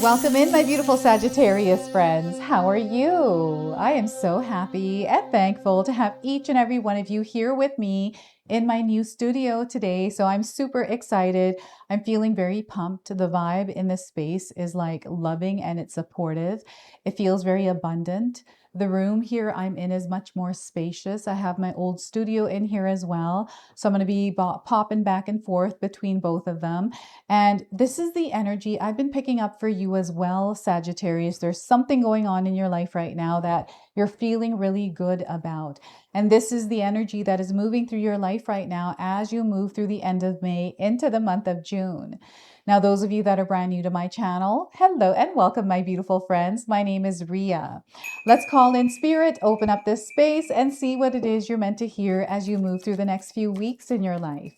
Welcome in, my beautiful Sagittarius friends. How are you? I am so happy and thankful to have each and every one of you here with me in my new studio today. So I'm super excited. I'm feeling very pumped. The vibe in this space is like loving and it's supportive. It feels very abundant. The room here I'm in is much more spacious. I have my old studio in here as well. So I'm going to be popping back and forth between both of them. And this is the energy I've been picking up for you as well, Sagittarius. There's something going on in your life right now that you're feeling really good about. And this is the energy that is moving through your life right now as you move through the end of May into the month of June. Now, those of you that are brand new to my channel, hello and welcome, my beautiful friends. My name is Ria. Let's call in spirit, open up this space, and see what it is you're meant to hear as you move through the next few weeks in your life.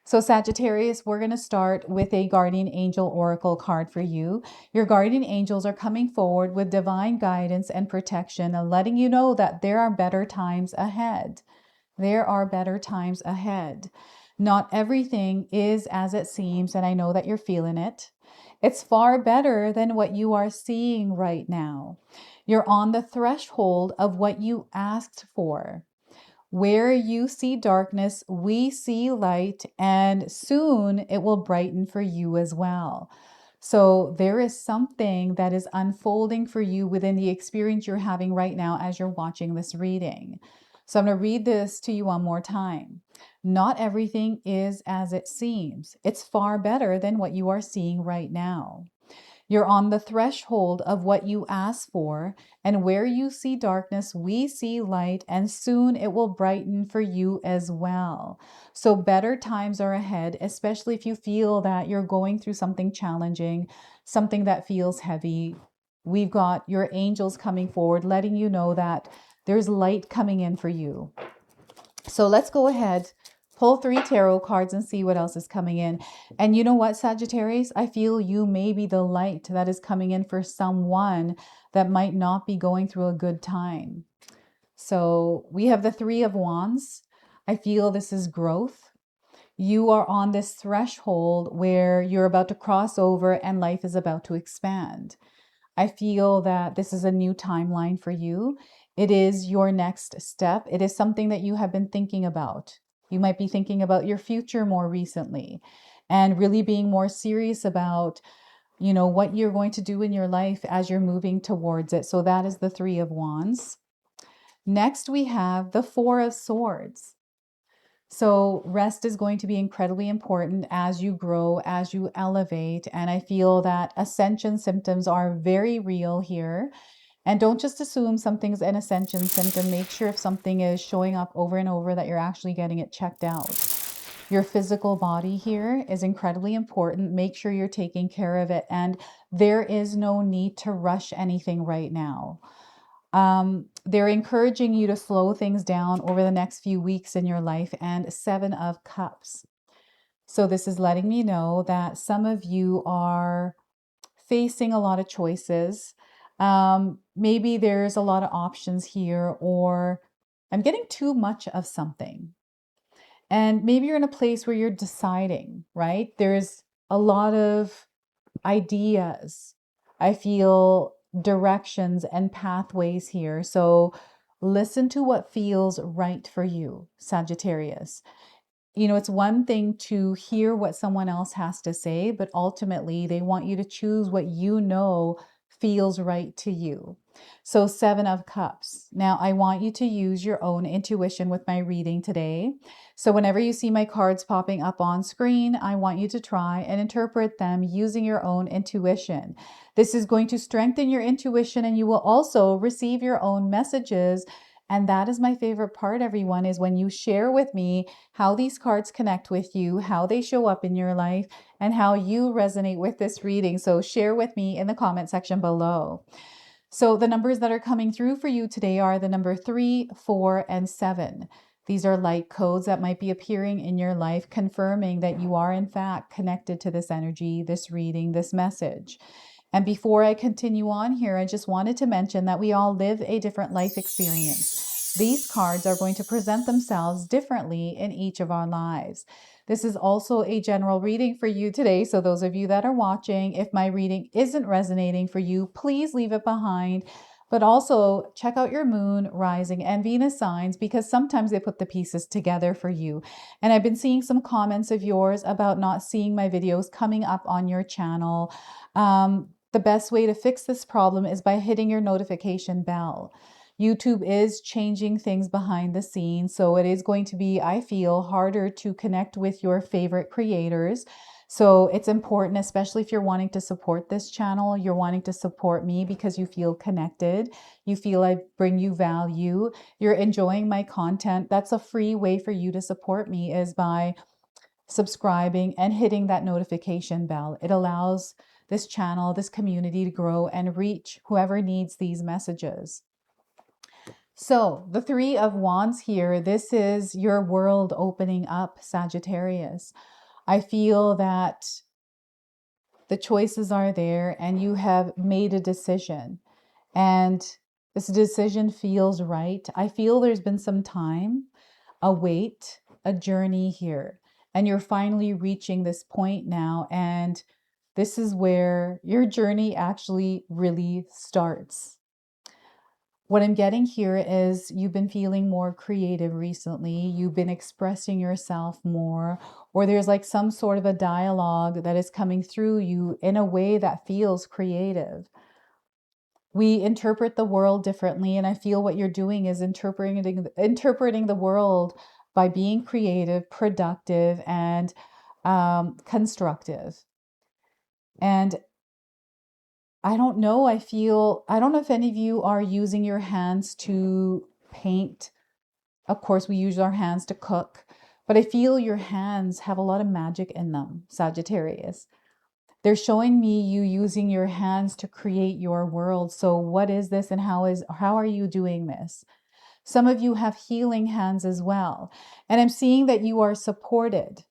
So Sagittarius, we're going to start with a guardian angel oracle card for you. Your guardian angels are coming forward with divine guidance and protection and letting you know that there are better times ahead. There are better times ahead. Not everything is as it seems, and I know that you're feeling it. It's far better than what you are seeing right now. You're on the threshold of what you asked for. Where you see darkness, we see light, and soon it will brighten for you as well. So there is something that is unfolding for you within the experience you're having right now as you're watching this reading. So I'm going to read this to you one more time. Not everything is as it seems. It's far better than what you are seeing right now. You're on the threshold of what you ask for, and where you see darkness, we see light, and soon it will brighten for you as well. So better times are ahead, especially if you feel that you're going through something challenging, something that feels heavy. We've got your angels coming forward, letting you know that there's light coming in for you. So let's go ahead, pull 3 tarot cards and see what else is coming in. And you know what, Sagittarius? I feel you may be the light that is coming in for someone that might not be going through a good time. So we have the 3 of Wands. I feel this is growth. You are on this threshold where you're about to cross over and life is about to expand. I feel that this is a new timeline for you. It is your next step. It is something that you have been thinking about. You might be thinking about your future more recently and really being more serious about, what you're going to do in your life as you're moving towards it. So that is the 3 of Wands. Next, we have the 4 of Swords. So rest is going to be incredibly important as you grow, as you elevate. And I feel that ascension symptoms are very real here. And don't just assume something's an ascension symptom. Make sure if something is showing up over and over that you're actually getting it checked out. Your physical body here is incredibly important. Make sure you're taking care of it. And there is no need to rush anything right now. They're encouraging you to slow things down over the next few weeks in your life. And 7 of Cups. So this is letting me know that some of you are facing a lot of choices. Maybe there's a lot of options here, or I'm getting too much of something. And maybe you're in a place where you're deciding, right? There's a lot of ideas. I feel directions and pathways here. So listen to what feels right for you, Sagittarius. It's one thing to hear what someone else has to say, but ultimately they want you to choose what feels right to you. So 7 of Cups. Now I want you to use your own intuition with my reading today. So whenever you see my cards popping up on screen, I want you to try and interpret them using your own intuition. This is going to strengthen your intuition, and you will also receive your own messages. And that is my favorite part, everyone, is when you share with me how these cards connect with you, how they show up in your life, and how you resonate with this reading. So share with me in the comment section below. So the numbers that are coming through for you today are the number 3, 4, and 7. These are light codes that might be appearing in your life, confirming that you are in fact connected to this energy, this reading, this message. And before I continue on here, I just wanted to mention that we all live a different life experience. these cards are going to present themselves differently in each of our lives. This is also a general reading for you today. So those of you that are watching, if my reading isn't resonating for you, please leave it behind. But also check out your moon, rising, and Venus signs, because sometimes they put the pieces together for you. And I've been seeing some comments of yours about not seeing my videos coming up on your channel. The best way to fix this problem is by hitting your notification bell. YouTube is changing things behind the scenes, so it is going to be, I feel, harder to connect with your favorite creators. So it's important, especially if you're wanting to support this channel, you're wanting to support me because you feel connected, you feel I bring you value, you're enjoying my content. That's a free way for you to support me, is by subscribing and hitting that notification bell. It allows this channel, this community to grow and reach whoever needs these messages. So the Three of Wands here, this is your world opening up, Sagittarius. I feel that the choices are there and you have made a decision, and this decision feels right. I feel there's been some time, a wait, a journey here, and you're finally reaching this point now, and this is where your journey actually really starts. What I'm getting here is you've been feeling more creative recently. You've been expressing yourself more, or there's like some sort of a dialogue that is coming through you in a way that feels creative. We interpret the world differently, and I feel what you're doing is interpreting the world by being creative, productive, and constructive. And I don't know, I don't know if any of you are using your hands to paint. Of course, we use our hands to cook, but I feel your hands have a lot of magic in them, Sagittarius. They're showing me you using your hands to create your world. So what is this, and how are you doing this? Some of you have healing hands as well. And I'm seeing that you are supported.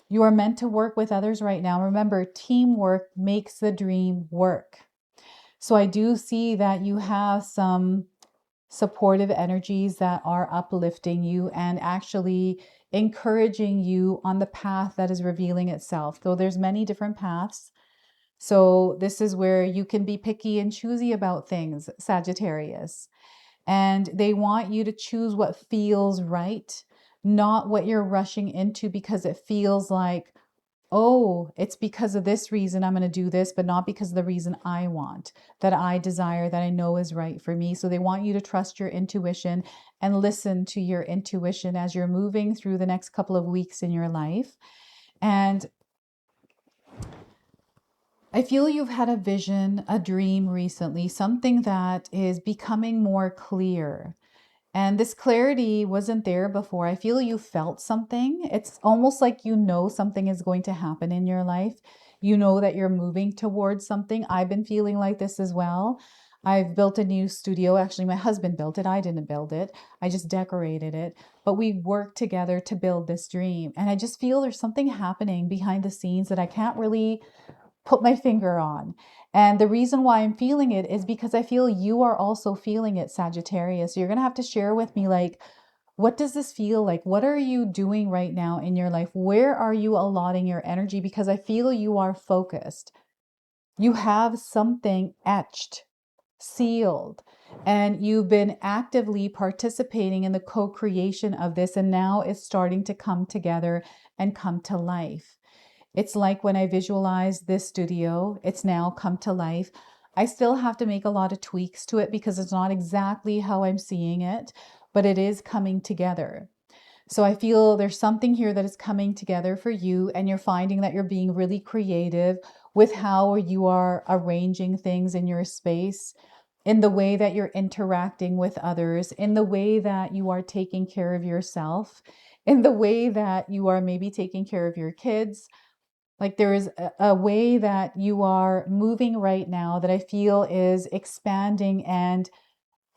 You are meant to work with others right now. Remember, teamwork makes the dream work. So I do see that you have some supportive energies that are uplifting you and actually encouraging you on the path that is revealing itself. Though there's many different paths. So this is where you can be picky and choosy about things, Sagittarius. And they want you to choose what feels right, not what you're rushing into because it feels like, oh, it's because of this reason I'm going to do this, but not because of the reason I want, that I desire, that I know is right for me. So they want you to trust your intuition and listen to your intuition as you're moving through the next couple of weeks in your life. And I feel you've had a vision, a dream recently, something that is becoming more clear. And this clarity wasn't there before. I feel you felt something. It's almost like you know something is going to happen in your life. You know that you're moving towards something. I've been feeling like this as well. I've built a new studio. Actually, my husband built it. I didn't build it. I just decorated it. But we worked together to build this dream. And I just feel there's something happening behind the scenes that I can't really put my finger on. And the reason why I'm feeling it is because I feel you are also feeling it, Sagittarius. So you're going to have to share with me, like, what does this feel like? What are you doing right now in your life? Where are you allotting your energy? Because I feel you are focused. You have something etched, sealed, and you've been actively participating in the co-creation of this. And now it's starting to come together and come to life. It's like when I visualized this studio, it's now come to life. I still have to make a lot of tweaks to it because it's not exactly how I'm seeing it, but it is coming together. So I feel there's something here that is coming together for you, and you're finding that you're being really creative with how you are arranging things in your space, in the way that you're interacting with others, in the way that you are taking care of yourself, in the way that you are maybe taking care of your kids. Like there is a way that you are moving right now that I feel is expanding and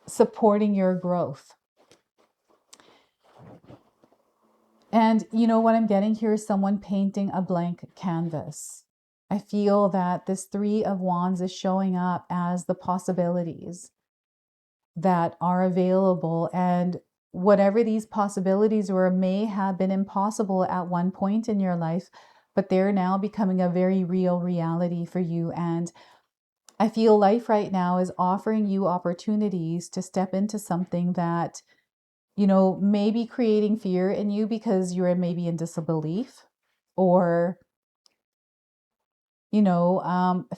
supporting your growth. And you know what I'm getting here is someone painting a blank canvas. I feel that this Three of Wands is showing up as the possibilities. that are available, and whatever these possibilities were may have been impossible at one point in your life, but they're now becoming a very real reality for you. And I feel life right now is offering you opportunities to step into something that, may be creating fear in you because you're maybe in disbelief, or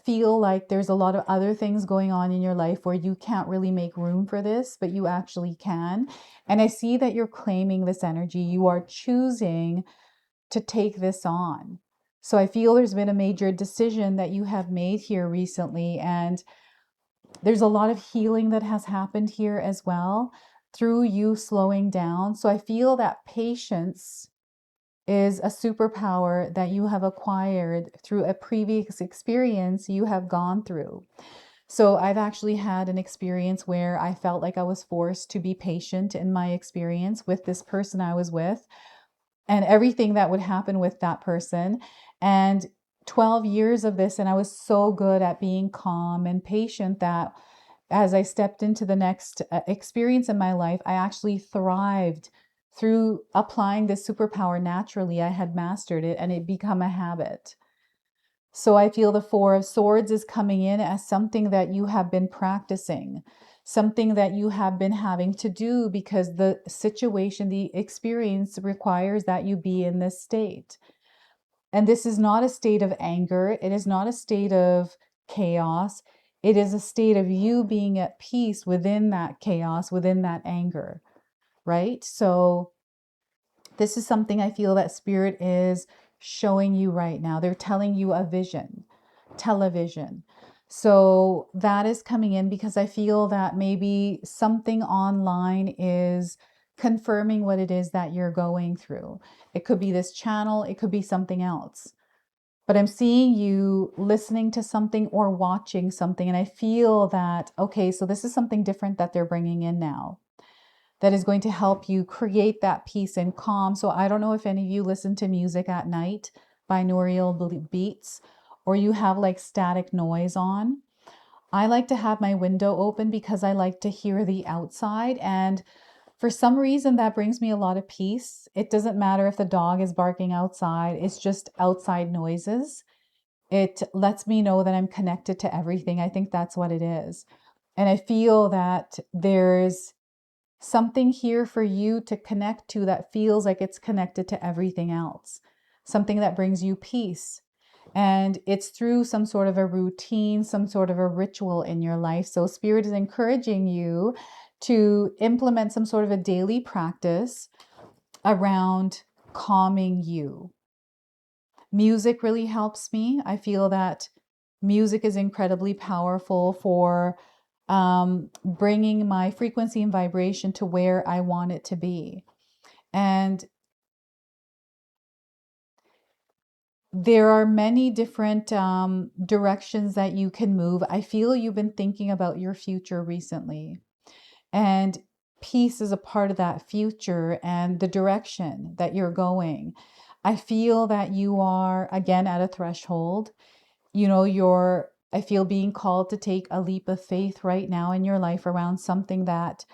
feel like there's a lot of other things going on in your life where you can't really make room for this, but you actually can. And I see that you're claiming this energy. You are choosing to take this on. So I feel there's been a major decision that you have made here recently, and there's a lot of healing that has happened here as well through you slowing down. So I feel that patience is a superpower that you have acquired through a previous experience you have gone through. So I've actually had an experience where I felt like I was forced to be patient in my experience with this person I was with, and everything that would happen with that person. And 12 years of this, and I was so good at being calm and patient that as I stepped into the next experience in my life, I actually thrived through applying this superpower naturally. I had mastered it and it become a habit. So I feel the Four of Swords is coming in as something that you have been practicing, something that you have been having to do because the situation, the experience requires that you be in this state. And this is not a state of anger. It is not a state of chaos. It is a state of you being at peace within that chaos, within that anger, right? So this is something I feel that Spirit is showing you right now. They're telling you a vision, television. So that is coming in because I feel that maybe something online is confirming what it is that you're going through. It could be this channel, it could be something else. But I'm seeing you listening to something or watching something, and I feel that, okay, so this is something different that they're bringing in now that is going to help you create that peace and calm. So I don't know if any of you listen to music at night, binaural beats, or you have like static noise on. I like to have my window open because I like to hear the outside. And for some reason, that brings me a lot of peace. It doesn't matter if the dog is barking outside, it's just outside noises. It lets me know that I'm connected to everything. I think that's what it is. And I feel that there's something here for you to connect to that feels like it's connected to everything else, something that brings you peace. And it's through some sort of a routine, some sort of a ritual in your life. So Spirit is encouraging you to implement some sort of a daily practice around calming you. Music really helps me. I feel that music is incredibly powerful for bringing my frequency and vibration to where I want it to be. And there are many different directions that you can move. I feel you've been thinking about your future recently, and peace is a part of that future and the direction that you're going. I feel that you are again at a threshold. I feel being called to take a leap of faith right now in your life around something that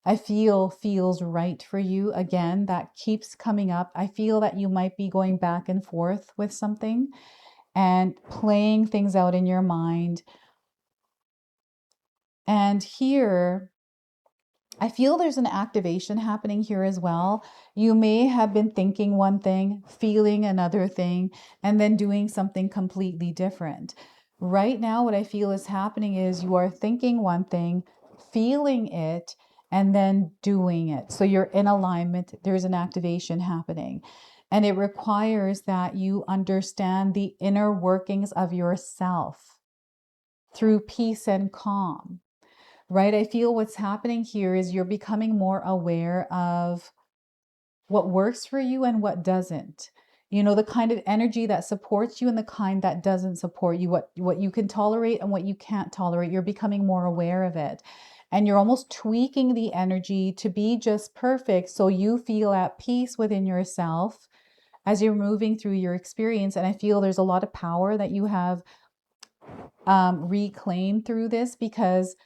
I feel feels right for you. Again, that keeps coming up. I feel that you might be going back and forth with something and playing things out in your mind. And here, I feel there's an activation happening here as well. You may have been thinking one thing, feeling another thing, and then doing something completely different. Right now, what I feel is happening is you are thinking one thing, feeling it, and then doing it. So you're in alignment. There's an activation happening. And it requires that you understand the inner workings of yourself through peace and calm, right? I feel what's happening here is you're becoming more aware of what works for you and what doesn't. The kind of energy that supports you and the kind that doesn't support you, what you can tolerate and what you can't tolerate. You're becoming more aware of it. And you're almost tweaking the energy to be just perfect so you feel at peace within yourself as you're moving through your experience. And I feel there's a lot of power that you have reclaimed through this because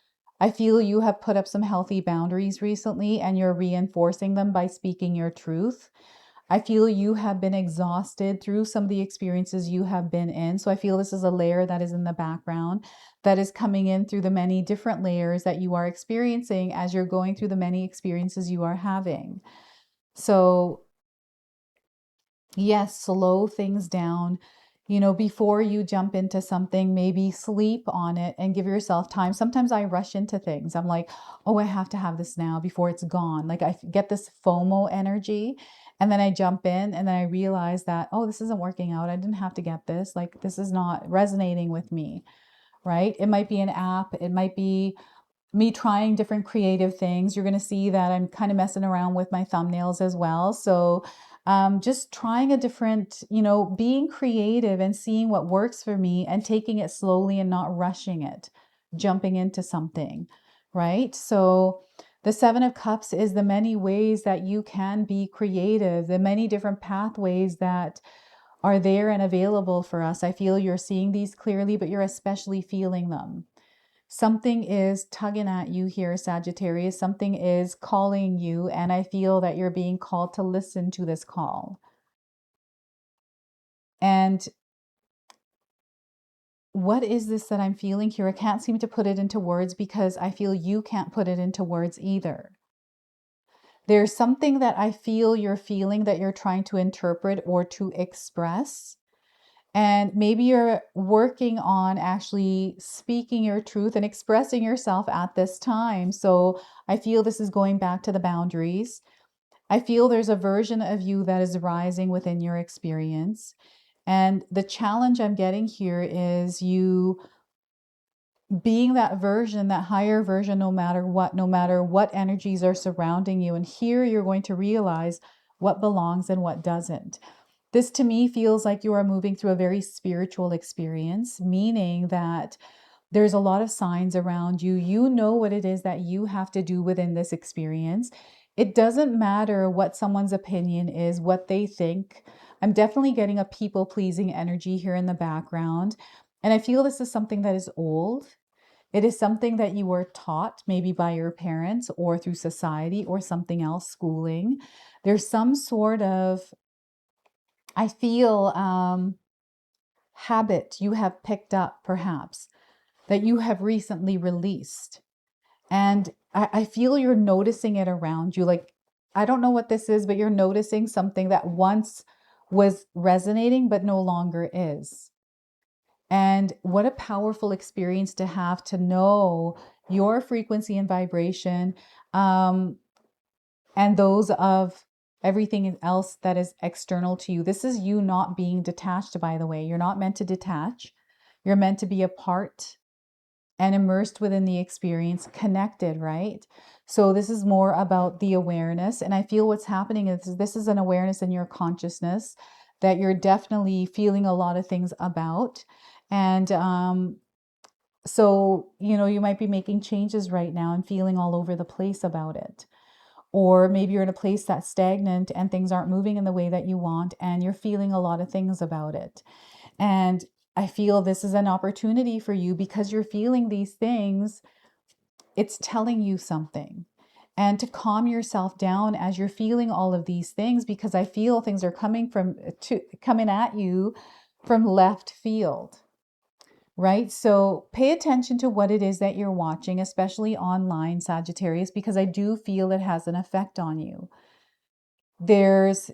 I feel you have put up some healthy boundaries recently and you're reinforcing them by speaking your truth. I feel you have been exhausted through some of the experiences you have been in. So I feel this is a layer that is in the background that is coming in through the many different layers that you are experiencing as you're going through the many experiences you are having. So yes, slow things down. Before you jump into something, maybe sleep on it and give yourself time. Sometimes I rush into things. I'm like, oh, I have to have this now before it's gone. Like I get this FOMO energy and then I jump in and then I realize that, oh, this isn't working out. I didn't have to get this. Like this is not resonating with me, right? It might be an app. It might be me trying different creative things. You're going to see that I'm kind of messing around with my thumbnails as well. So just trying a different, being creative and seeing what works for me and taking it slowly and not rushing it, jumping into something, right? So the Seven of Cups is the many ways that you can be creative, the many different pathways that are there and available for us. I feel you're seeing these clearly, but you're especially feeling them. Something is tugging at you here, Sagittarius. Something is calling you, and I feel that you're being called to listen to this call. And what is this that I'm feeling here? I can't seem to put it into words because I feel you can't put it into words either. There's something that I feel you're feeling that you're trying to interpret or to express. And maybe you're working on actually speaking your truth and expressing yourself at this time. So I feel this is going back to the boundaries. I feel there's a version of you that is rising within your experience. And the challenge I'm getting here is you being that version, that higher version, no matter what energies are surrounding you. And here you're going to realize what belongs and what doesn't. This to me feels like you are moving through a very spiritual experience, meaning that there's a lot of signs around you. You know what it is that you have to do within this experience. It doesn't matter what someone's opinion is, what they think. I'm definitely getting a people pleasing energy here in the background. And I feel this is something that is old. It is something that you were taught maybe by your parents or through society or something else, schooling. There's some sort of, I feel, habit you have picked up perhaps that you have recently released. And I feel you're noticing it around you. Like, I don't know what this is, but you're noticing something that once was resonating, but no longer is. And what a powerful experience to have to know your frequency and vibration, and those of everything else that is external to you. This is you not being detached, by the way. You're not meant to detach. You're meant to be a part and immersed within the experience, connected, right? So this is more about the awareness. And I feel what's happening is this is an awareness in your consciousness that you're definitely feeling a lot of things about. And so, you might be making changes right now and feeling all over the place about it. Or maybe you're in a place that's stagnant and things aren't moving in the way that you want, and you're feeling a lot of things about it. And I feel this is an opportunity for you because you're feeling these things. It's telling you something. And to calm yourself down as you're feeling all of these things, because I feel things are coming at you from left field. Right? So pay attention to what it is that you're watching, especially online, Sagittarius, because I do feel it has an effect on you. There's,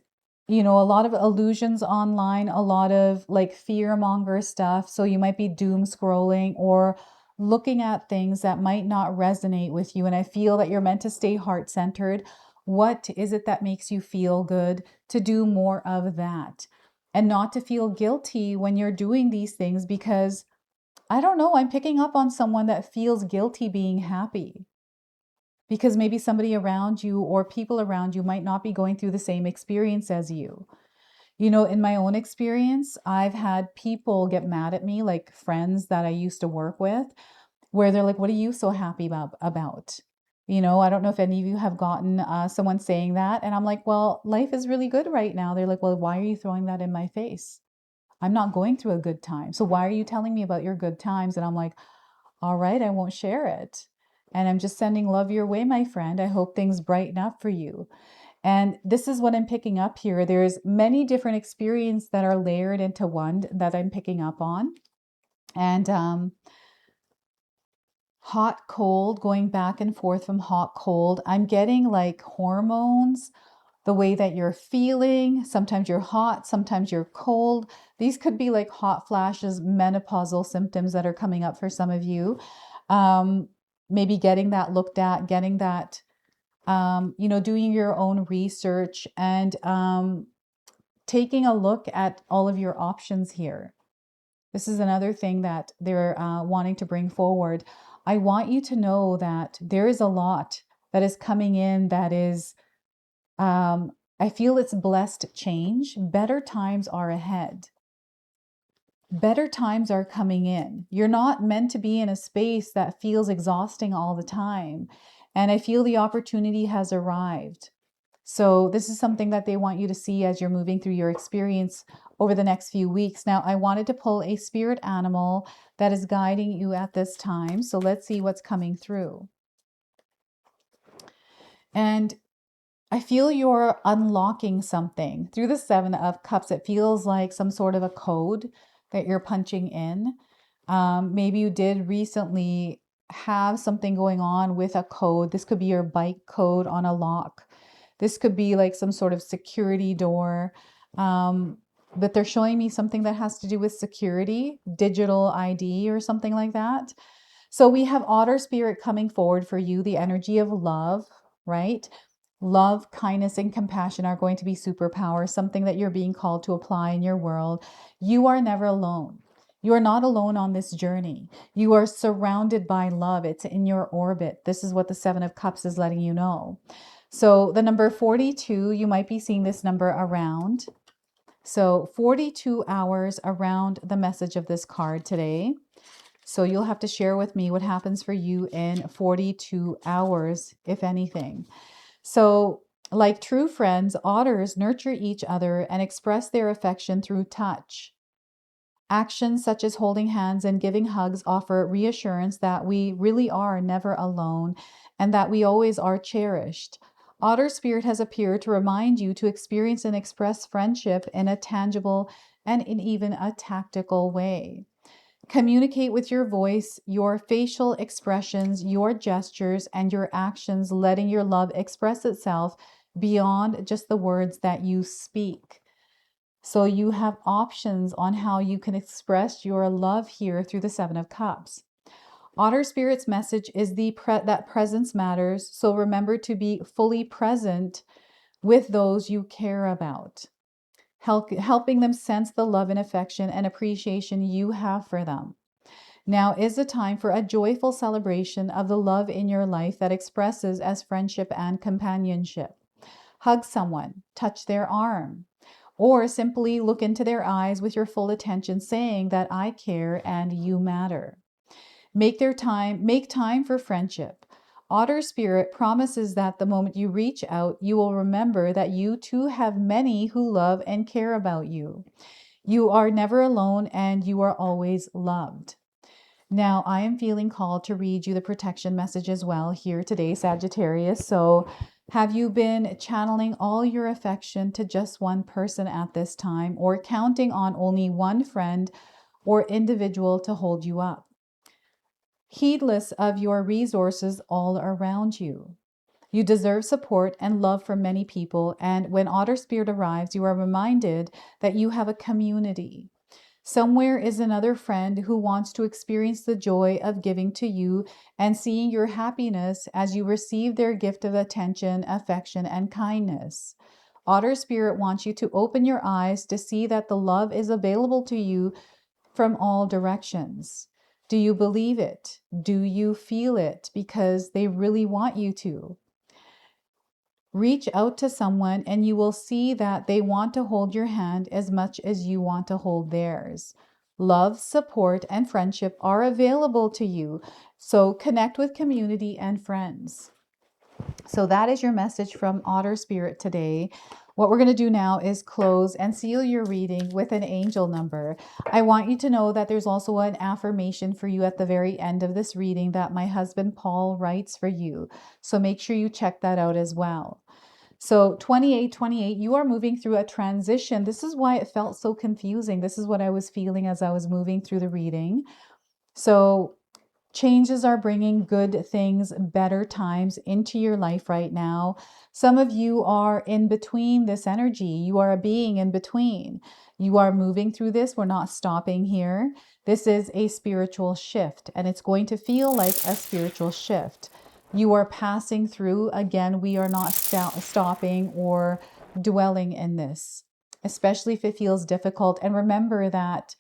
a lot of illusions online, a lot of like fear monger stuff. So you might be doom scrolling or looking at things that might not resonate with you. And I feel that you're meant to stay heart centered. What is it that makes you feel good? To do more of that and not to feel guilty when you're doing these things, because I don't know, I'm picking up on someone that feels guilty being happy because maybe somebody around you or people around you might not be going through the same experience as you. In my own experience, I've had people get mad at me, like friends that I used to work with, where they're like, what are you so happy about? I don't know if any of you have gotten someone saying that. And I'm like, well, life is really good right now. They're like, well, why are you throwing that in my face? I'm not going through a good time. So why are you telling me about your good times? And I'm like, all right, I won't share it. And I'm just sending love your way, my friend. I hope things brighten up for you. And this is what I'm picking up here. There's many different experiences that are layered into one that I'm picking up on. And hot, cold, going back and forth from hot, cold. I'm getting like hormones, the way that you're feeling. Sometimes you're hot, sometimes you're cold. These could be like hot flashes, menopausal symptoms that are coming up for some of you. Maybe getting that looked at, getting that, doing your own research and taking a look at all of your options here. This is another thing that they're wanting to bring forward. I want you to know that there is a lot that is coming in that is, I feel it's blessed change. Better times are ahead. Better times are coming in. You're not meant to be in a space that feels exhausting all the time. And I feel the opportunity has arrived. So this is something that they want you to see as you're moving through your experience over the next few weeks. Now, I wanted to pull a spirit animal that is guiding you at this time. So let's see what's coming through. And I feel you're unlocking something through the Seven of Cups. It feels like some sort of a code that you're punching in. Maybe you did recently have something going on with a code. This could be your bike code on a lock. This could be like some sort of security door. But they're showing me something that has to do with security, digital ID or something like that. So we have Otter Spirit coming forward for you, the energy of love, right? Love, kindness, and compassion are going to be superpowers, something that you're being called to apply in your world. You are never alone. You are not alone on this journey. You are surrounded by love. It's in your orbit. This is what the Seven of Cups is letting you know. So the number 42, you might be seeing this number around. So 42 hours around the message of this card today. So you'll have to share with me what happens for you in 42 hours, if anything. So, like true friends, otters nurture each other and express their affection through touch. Actions such as holding hands and giving hugs offer reassurance that we really are never alone and that we always are cherished. Otter Spirit has appeared to remind you to experience and express friendship in a tangible and in even a tactical way. Communicate with your voice, your facial expressions, your gestures, and your actions, letting your love express itself beyond just the words that you speak. So you have options on how you can express your love here through the Seven of Cups. Otter Spirit's message is that presence matters. So remember to be fully present with those you care about, helping them sense the love and affection and appreciation you have for them. Now is the time for a joyful celebration of the love in your life that expresses as friendship and companionship. Hug someone, touch their arm, or simply look into their eyes with your full attention, saying that I care and you matter. Make time for friendship. Otter Spirit promises that the moment you reach out, you will remember that you too have many who love and care about you. You are never alone and you are always loved. Now, I am feeling called to read you the protection message as well here today, Sagittarius. So, have you been channeling all your affection to just one person at this time, or counting on only one friend or individual to hold you up, heedless of your resources all around you? You deserve support and love from many people, and when Otter Spirit arrives, you are reminded that you have a community. Somewhere is another friend who wants to experience the joy of giving to you and seeing your happiness as you receive their gift of attention, affection, and kindness. Otter Spirit wants you to open your eyes to see that the love is available to you from all directions. Do you believe it? Do you feel it? Because they really want you to. Reach out to someone and you will see that they want to hold your hand as much as you want to hold theirs. Love, support, and friendship are available to you. So connect with community and friends. So that is your message from Otter Spirit today. What we're going to do now is close and seal your reading with an angel number. I want you to know that there's also an affirmation for you at the very end of this reading that my husband Paul writes for you. So make sure you check that out as well. So 2828, you are moving through a transition. This is why it felt so confusing. This is what I was feeling as I was moving through the reading. So changes are bringing good things, better times into your life right now. Some of you are in between this energy. You are a being in between. You are moving through this. We're not stopping here. This is a spiritual shift, and it's going to feel like a spiritual shift. You are passing through. Again, we are not stopping or dwelling in this, especially if it feels difficult. And remember that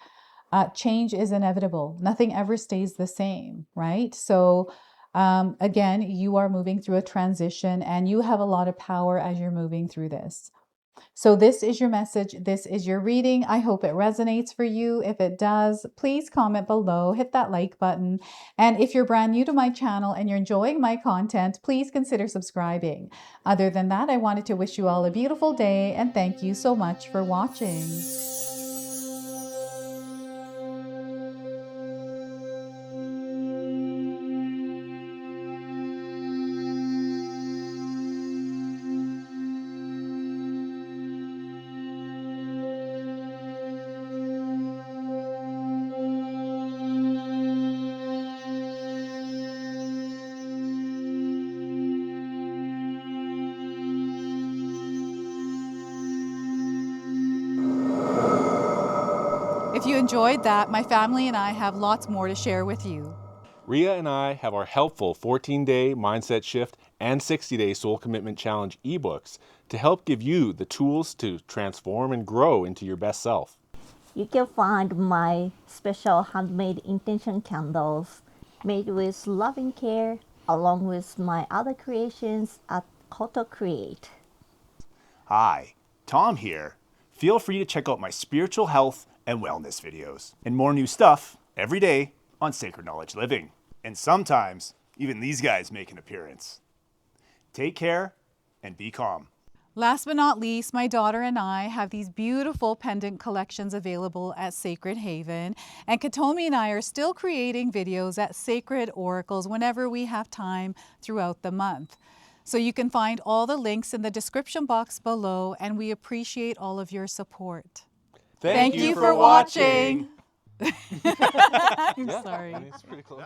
change is inevitable. Nothing ever stays the same, right? So again, you are moving through a transition and you have a lot of power as you're moving through this. So this is your message. This is your reading. I hope it resonates for you. If it does, please comment below, hit that like button. And if you're brand new to my channel and you're enjoying my content, please consider subscribing. Other than that, I wanted to wish you all a beautiful day and thank you so much for watching. If you enjoyed that, my family and I have lots more to share with you. Ria and I have our helpful 14-day mindset shift and 60-day soul commitment challenge ebooks to help give you the tools to transform and grow into your best self. You can find my special handmade intention candles made with loving care along with my other creations at Koto Create. Hi, Tom here. Feel free to check out my spiritual health and wellness videos and more new stuff every day on Sacred Knowledge Living. And sometimes even these guys make an appearance. Take care and be calm. Last but not least, my daughter and I have these beautiful pendant collections available at Sacred Haven. And Katomi and I are still creating videos at Sacred Oracles whenever we have time throughout the month. So you can find all the links in the description box below, and we appreciate all of your support. Thank you for watching. I'm sorry. It's pretty close.